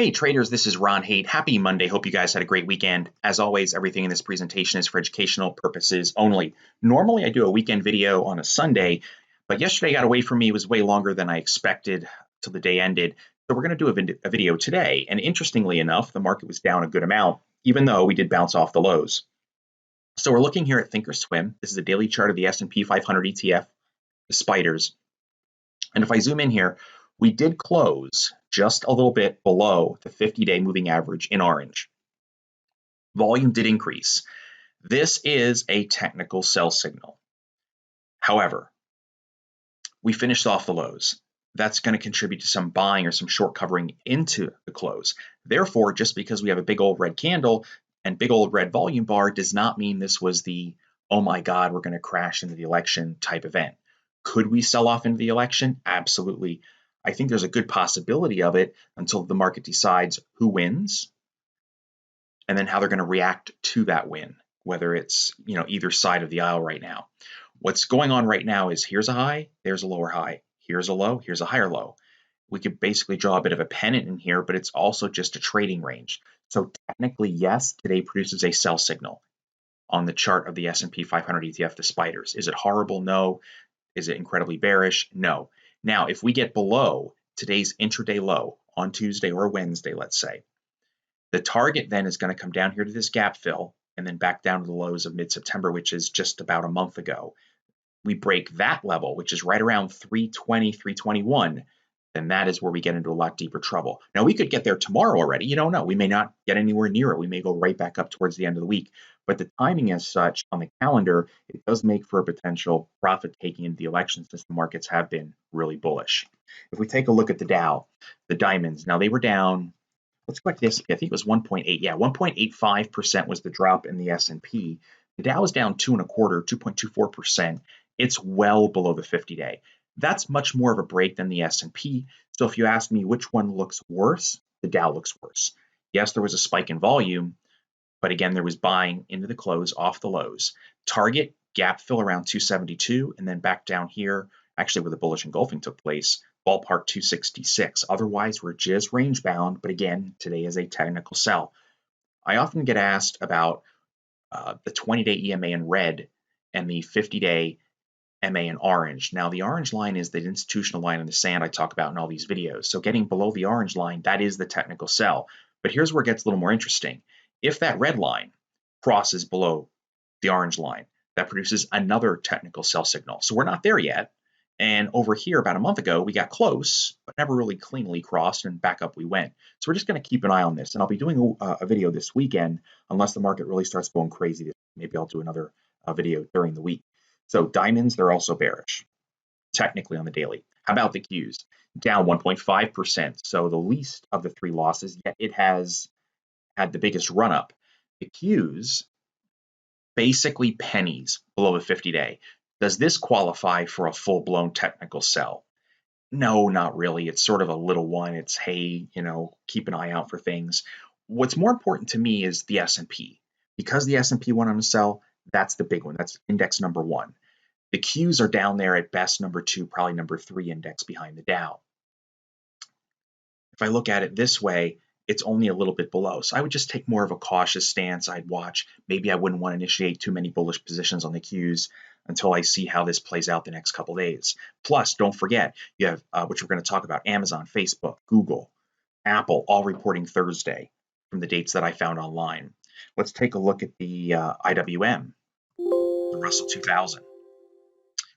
Hey traders, this is Ron Haight. Happy Monday. Hope you guys had a great weekend. As always, everything in this presentation is for educational purposes only. Normally I do a weekend video on a Sunday, but yesterday got away from me. It was way longer than I expected till the day ended. So we're going to do a video today. And interestingly enough, the market was down a good amount, even though we did bounce off the lows. So we're looking here at Thinkorswim. This is a daily chart of the S&P 500 ETF, the spiders. And if I zoom in here, we did close just a little bit below the 50-day moving average in orange. Volume did increase. This is a technical sell signal. However, we finished off the lows. That's going to contribute to some buying or some short covering into the close. Therefore, just because we have a big old red candle and big old red volume bar does not mean this was the, oh my God, we're going to crash into the election type event. Could we sell off into the election? Absolutely. I think there's a good possibility of it until the market decides who wins and then how they're going to react to that win, whether it's, either side of the aisle right now. What's going on right now is here's a high, there's a lower high, here's a low, here's a higher low. We could basically draw a bit of a pennant in here, but it's also just a trading range. So technically, yes, today produces a sell signal on the chart of the S&P 500 ETF, the spiders. Is it horrible? No. Is it incredibly bearish? No. Now, if we get below today's intraday low on Tuesday or Wednesday, let's say, the target then is going to come down here to this gap fill and then back down to the lows of mid-September, which is just about a month ago. We break that level, which is right around 320, 321, then that is where we get into a lot deeper trouble. Now, we could get there tomorrow already. You don't know. We may not get anywhere near it. We may go right back up towards the end of the week. But the timing as such on the calendar, it does make for a potential profit taking into the election since the markets have been really bullish. If we take a look at the Dow, the diamonds, now they were down, let's click this. I think it was 1.8. Yeah, 1.85% was the drop in the S&P. The Dow is down 2.24%. It's well below the 50-day. That's much more of a break than the S&P. So if you ask me which one looks worse, the Dow looks worse. Yes, there was a spike in volume, but again, there was buying into the close off the lows. Target gap fill around 272 and then back down here, actually where the bullish engulfing took place, ballpark 266. Otherwise, we're just range bound. But again, today is a technical sell. I often get asked about the 20-day EMA in red and the 50-day MA in orange. Now, the orange line is the institutional line in the sand I talk about in all these videos. So getting below the orange line, that is the technical sell. But here's where it gets a little more interesting. If that red line crosses below the orange line, that produces another technical sell signal. So we're not there yet. And over here, about a month ago, we got close, but never really cleanly crossed, and back up we went. So we're just going to keep an eye on this. And I'll be doing a video this weekend, unless the market really starts going crazy. Maybe I'll do another video during the week. So diamonds, they're also bearish, technically on the daily. How about the Qs? Down 1.5%. So the least of the three losses, yet it has had the biggest run up. The Qs, basically pennies below the 50-day. Does this qualify for a full-blown technical sell? No, not really. It's sort of a little one. It's, hey, keep an eye out for things. What's more important to me is the S&P. Because the S&P went on a sell, that's the big one. That's index number one. The Qs are down there at best number two, probably number three index behind the Dow. If I look at it this way, it's only a little bit below. So I would just take more of a cautious stance. I'd watch. Maybe I wouldn't want to initiate too many bullish positions on the Qs until I see how this plays out the next couple of days. Plus, don't forget, you have, which we're going to talk about, Amazon, Facebook, Google, Apple, all reporting Thursday from the dates that I found online. Let's take a look at the IWM, the Russell 2000.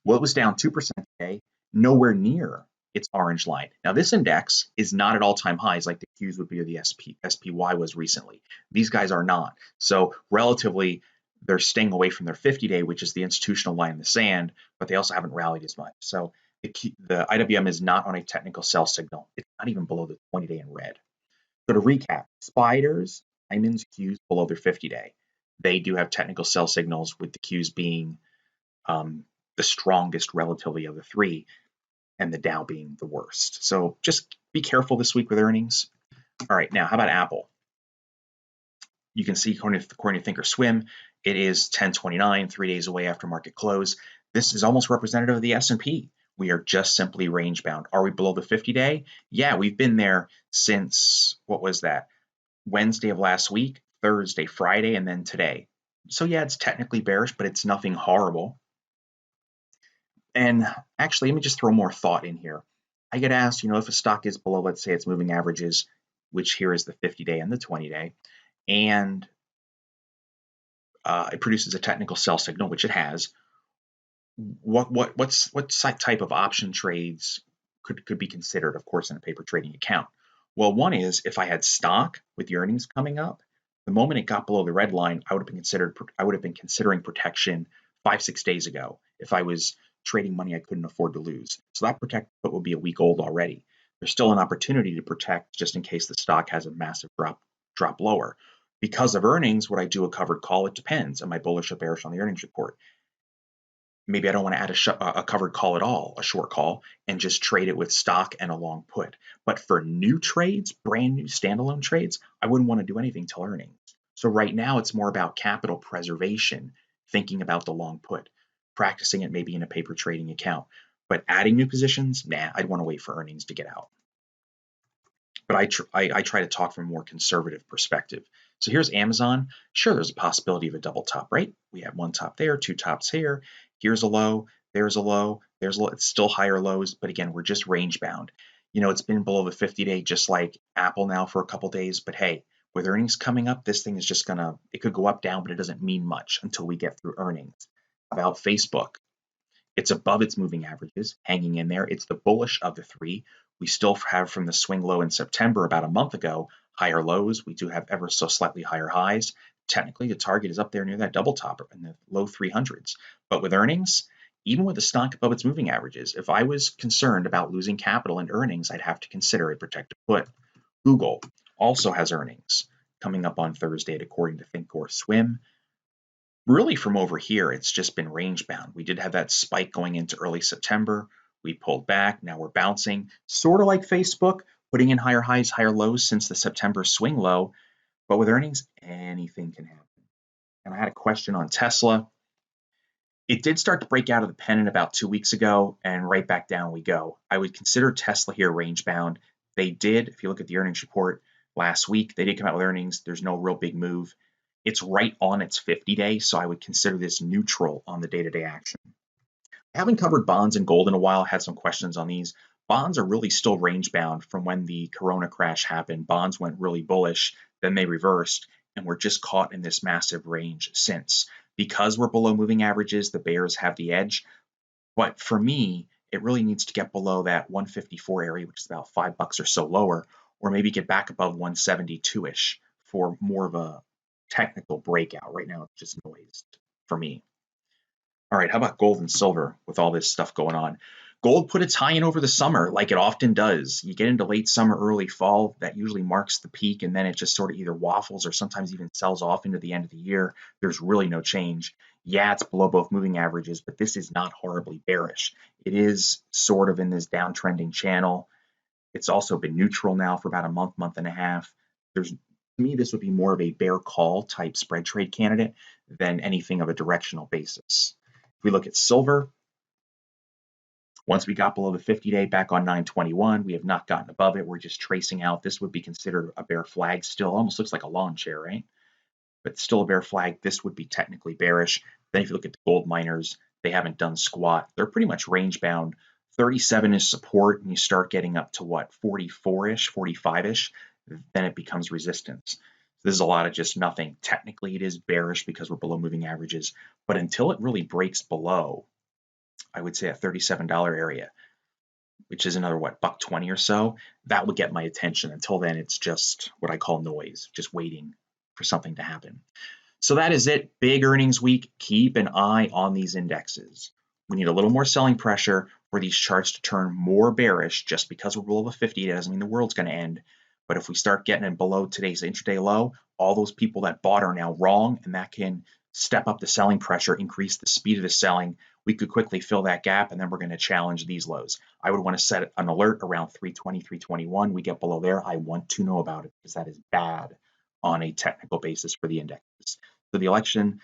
Well, it was down 2% today, nowhere near its orange line. Now, this index is not at all-time highs like the Qs would be or the SPY was recently. These guys are not. So relatively, they're staying away from their 50-day, which is the institutional line in the sand, but they also haven't rallied as much. So the IWM is not on a technical sell signal. It's not even below the 20-day in red. So to recap, spiders, diamonds, Qs below their 50-day. They do have technical sell signals, with the Qs being the strongest relatively of the three, and the Dow being the worst. So just be careful this week with earnings. All right, now how about Apple? You can see according to Thinkorswim, it is 10:29, 3 days away after market close. This is almost representative of the S&P. We are just simply range bound. Are we below the 50-day? Yeah, we've been there since, what was that? Wednesday of last week, Thursday, Friday, and then today. So yeah, it's technically bearish, but it's nothing horrible. And actually, let me just throw more thought in here. I get asked, if a stock is below, let's say its moving averages, which here is the 50-day and the 20-day, and it produces a technical sell signal, which it has. What type of option trades could be considered, of course, in a paper trading account? Well, one is if I had stock with the earnings coming up, the moment it got below the red line, I would have been considering protection 5-6 days ago if I was trading money I couldn't afford to lose. So that protect put would be a week old already. There's still an opportunity to protect just in case the stock has a massive drop lower. Because of earnings, would I do a covered call? It depends. Am I bullish or bearish on the earnings report? Maybe I don't want to add a covered call at all, a short call, and just trade it with stock and a long put. But for new trades, brand new standalone trades, I wouldn't want to do anything till earnings. So right now it's more about capital preservation, thinking about the long put, practicing it maybe in a paper trading account. But adding new positions, nah, I'd want to wait for earnings to get out. But I try to talk from a more conservative perspective. So here's Amazon. Sure, there's a possibility of a double top, right? We have one top there, two tops here. Here's a low, there's a low, there's a low. It's still higher lows, but again, we're just range bound. It's been below the 50-day, just like Apple now for a couple days. But hey, with earnings coming up, this thing is just it could go up, down, but it doesn't mean much until we get through earnings. About Facebook, it's above its moving averages, hanging in there. It's the bullish of the three. We still have from the swing low in September about a month ago, higher lows. We do have ever so slightly higher highs. Technically, the target is up there near that double top in the low 300s. But with earnings, even with the stock above its moving averages, if I was concerned about losing capital in earnings, I'd have to consider a protective put. Google also has earnings coming up on Thursday, according to Think or Swim. Really from over here, it's just been range bound. We did have that spike going into early September. We pulled back. Now we're bouncing, sort of like Facebook, putting in higher highs, higher lows since the September swing low. But with earnings, anything can happen. And I had a question on Tesla. It did start to break out of the pennant about 2 weeks ago, and right back down we go. I would consider Tesla here range bound. They did, if you look at the earnings report last week, they did come out with earnings. There's no real big move. It's right on its 50-day, so I would consider this neutral on the day-to-day action. I haven't covered bonds and gold in a while. I had some questions on these. Bonds are really still range bound from when the Corona crash happened. Bonds went really bullish, then they reversed, and we're just caught in this massive range since. Because we're below moving averages, the bears have the edge. But for me, it really needs to get below that 154 area, which is about $5 or so lower, or maybe get back above 172-ish for more of a technical breakout. Right now, it's just noise for me. All right, how about gold and silver with all this stuff going on? Gold put its high in over the summer like it often does. You get into late summer, early fall, that usually marks the peak, and then it just sort of either waffles or sometimes even sells off into the end of the year. There's really no change. Yeah, it's below both moving averages, but this is not horribly bearish. It is sort of in this downtrending channel. It's also been neutral now for about a month and a half. To me, this would be more of a bear call type spread trade candidate than anything of a directional basis. If we look at silver, once we got below the 50-day back on 921, we have not gotten above it. We're just tracing out. This would be considered a bear flag still. Almost looks like a lawn chair, right? But still a bear flag. This would be technically bearish. Then if you look at the gold miners, they haven't done squat. They're pretty much range bound. 37 is support, and you start getting up to what, 44-ish, 45-ish, then it becomes resistance. This is a lot of just nothing. Technically, it is bearish because we're below moving averages, but until it really breaks below, I would say a $37 area, which is another, what, $1.20 or so, that would get my attention. Until then, it's just what I call noise, just waiting for something to happen. So that is it. Big earnings week. Keep an eye on these indexes. We need a little more selling pressure for these charts to turn more bearish. Just because we're below the 50, it doesn't mean the world's going to end. But if we start getting it below today's intraday low, all those people that bought are now wrong, and that can step up the selling pressure, increase the speed of the selling. We could quickly fill that gap, and then we're going to challenge these lows. I would want to set an alert around 320, 321. We get below there, I want to know about it because that is bad on a technical basis for the indexes. So the election,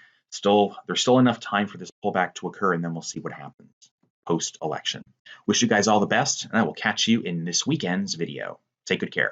there's still enough time for this pullback to occur, and then we'll see what happens. post-election. Wish you guys all the best, and I will catch you in this weekend's video. Take good care.